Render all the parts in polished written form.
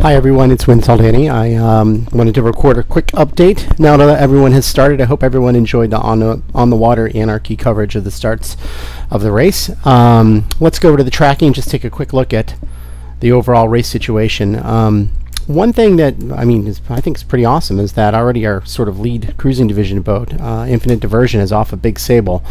Hi everyone, it's Win Saldani. I wanted to record a quick update now that everyone has started. I hope everyone enjoyed the on the water Anarchy coverage of the starts of the race. Let's go over to the tracking, just take a quick look at the overall race situation. One thing that I think is pretty awesome is that already our sort of lead cruising division boat, Infinite Diversion, is off of Big Sable.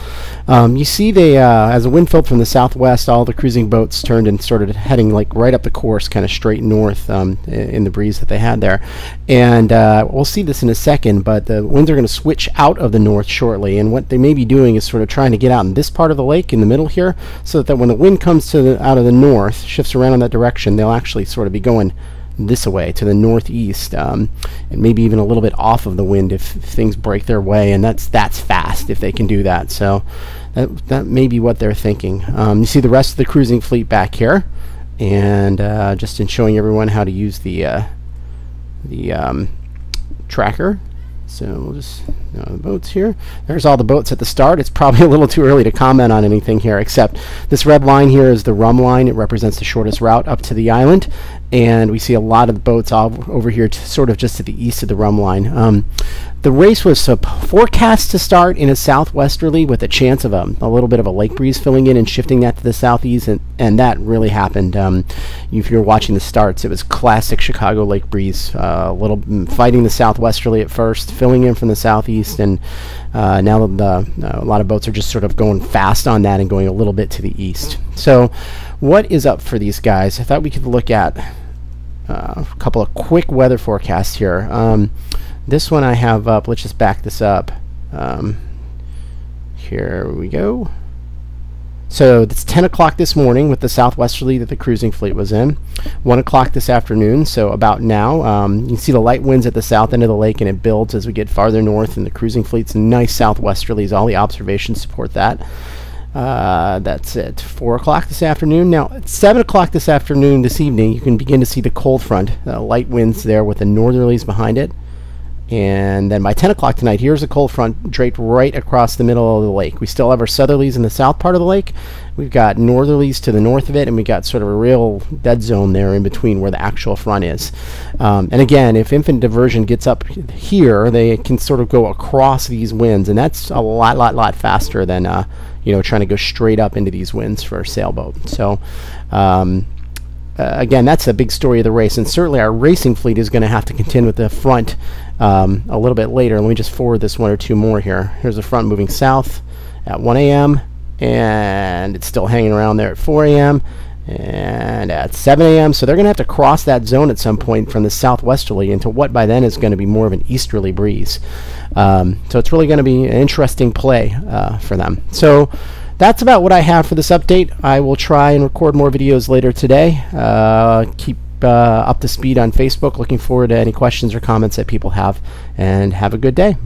You see they, as the wind filled from the southwest, all the cruising boats turned and started heading like right up the course, kind of straight north in the breeze that they had there. And we'll see this in a second, but the winds are going to switch out of the north shortly. And what they may be doing is sort of trying to get out in this part of the lake in the middle here, so that when the wind comes out of the north, shifts around in that direction, they'll actually sort of be going this way to the northeast, and maybe even a little bit off of the wind if things break their way, and that's fast if they can do that. So that may be what they're thinking. You see the rest of the cruising fleet back here, and just in showing everyone how to use the tracker. So we'll just the boats here. There's all the boats at the start. It's probably a little too early to comment on anything here, except this red line here is the rum line. It represents the shortest route up to the island, and we see a lot of the boats all over here sort of just to the east of the rum line. The race was forecast to start in a southwesterly with a chance of a little bit of a lake breeze filling in and shifting that to the southeast, and that really happened. If you're watching the starts, it was classic Chicago lake breeze, a little fighting the southwesterly at first, filling in from the southeast, and now a lot of boats are just sort of going fast on that and going a little bit to the east. So what is up for these guys? I thought we could look at a couple of quick weather forecasts here. This one I have up. Let's just back this up. Here we go. So it's 10 o'clock this morning with the southwesterly that the cruising fleet was in. 1 o'clock this afternoon, so about now. You can see the light winds at the south end of the lake, and it builds as we get farther north, and the cruising fleet's nice southwesterlies. All the observations support that. That's it. 4 o'clock this afternoon. Now, at 7 o'clock this evening, you can begin to see the cold front, light winds there with the northerlies behind it. And then by 10 o'clock tonight, here's a cold front draped right across the middle of the lake. We still have our southerlies in the south part of the lake. We've got northerlies to the north of it, and we got sort of a real dead zone there in between where the actual front is. And again, if Infinite Diversion gets up here, they can sort of go across these winds, and that's a lot faster than trying to go straight up into these winds for a sailboat. So again, that's a big story of the race, and certainly our racing fleet is going to have to contend with the front a little bit later. Let me just forward this one or two more here. Here's the front moving south at 1 a.m. and it's still hanging around there at 4 a.m. and at 7 a.m. So they're going to have to cross that zone at some point from the southwesterly into what by then is going to be more of an easterly breeze. So it's really going to be an interesting play for them. So that's about what I have for this update. I will try and record more videos later today. Keep up to speed on Facebook. Looking forward to any questions or comments that people have, and have a good day.